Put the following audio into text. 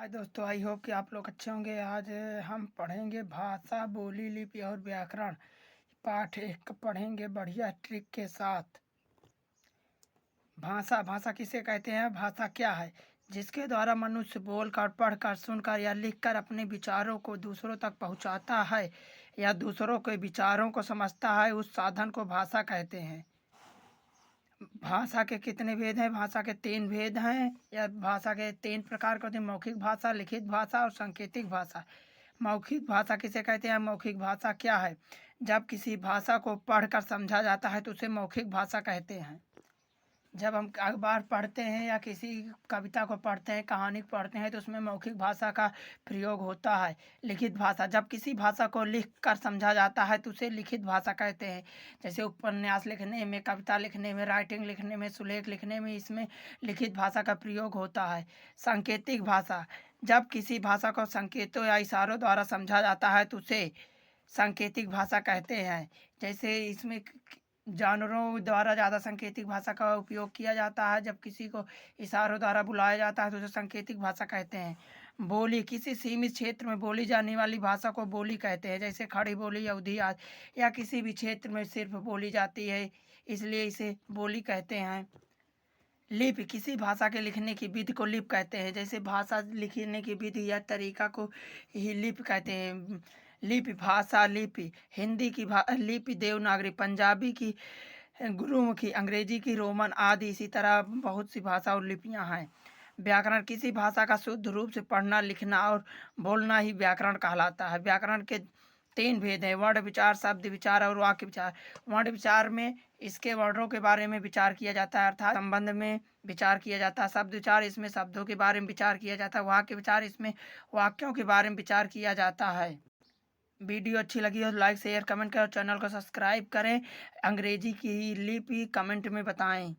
हाय दोस्तों, I hope कि आप लोग अच्छे होंगे। आज हम पढ़ेंगे भाषा, बोली, लिपि और व्याकरण। पाठ 1 पढ़ेंगे बढ़िया ट्रिक के साथ। भाषा भाषा किसे कहते हैं? भाषा क्या है? जिसके द्वारा मनुष्य बोलकर, पढ़कर, सुनकर या लिखकर अपने विचारों को दूसरों तक पहुंचाता है या दूसरों के विचारों को समझता है, उस साधन को भाषा कहते हैं। भाषा के कितने भेद हैं? भाषा के 3 भेद हैं, या भाषा के 3 प्रकार के होते हैं: मौखिक भाषा, लिखित भाषा और सांकेतिक भाषा। मौखिक भाषा किसे कहते हैं? मौखिक भाषा क्या है? जब किसी भाषा को पढ़कर समझा जाता है तो उसे मौखिक भाषा कहते हैं। जब हम अखबार पढ़ते हैं या किसी कविता को पढ़ते हैं, कहानी को पढ़ते हैं, तो उसमें मौखिक भाषा का प्रयोग होता है। लिखित भाषा, जब किसी भाषा को लिख कर समझा जाता है तो उसे लिखित भाषा कहते हैं। जैसे उपन्यास लिखने में, कविता लिखने में, राइटिंग लिखने में, सुलेख लिखने में, इसमें लिखित भाषा का प्रयोग होता है। सांकेतिक भाषा, जब किसी भाषा को संकेतों या इशारों द्वारा समझा जाता है तो उसे सांकेतिक भाषा कहते हैं। जैसे इसमें जानवरों द्वारा ज़्यादा सांकेतिक भाषा का उपयोग किया जाता है। जब किसी को इशारों द्वारा बुलाया जाता है तो उसे सांकेतिक भाषा कहते हैं। बोली, किसी सीमित क्षेत्र में बोली जाने वाली भाषा को बोली कहते हैं। जैसे खड़ी बोली, अवधी आदि, या किसी भी क्षेत्र में सिर्फ बोली जाती है, इसलिए इसे बोली कहते हैं। लिपि, किसी भाषा के लिखने की विधि को लिपि कहते हैं। जैसे भाषा लिखने की विधि या तरीका को ही लिपि कहते हैं। लिपि, भाषा लिपि, हिंदी की लिपि देवनागरी, पंजाबी की गुरुमुखी, अंग्रेजी की रोमन आदि, इसी तरह बहुत सी भाषा और लिपियां हैं। व्याकरण, किसी भाषा का शुद्ध रूप से पढ़ना, लिखना और बोलना ही व्याकरण कहलाता है। व्याकरण के 3 भेद हैं: वर्ण विचार, शब्द विचार और वाक्य विचार। वर्ण विचार में इसके वर्णों के बारे में विचार किया जाता है, अर्थात संबंध में विचार किया जाता है। शब्द विचार, इसमें शब्दों के बारे में विचार किया जाता है। वाक्य विचार, इसमें वाक्यों के बारे में विचार किया जाता है। वीडियो अच्छी लगी हो तो लाइक, शेयर, कमेंट करें और चैनल को सब्सक्राइब करें। अंग्रेजी की लिपि कमेंट में बताएं।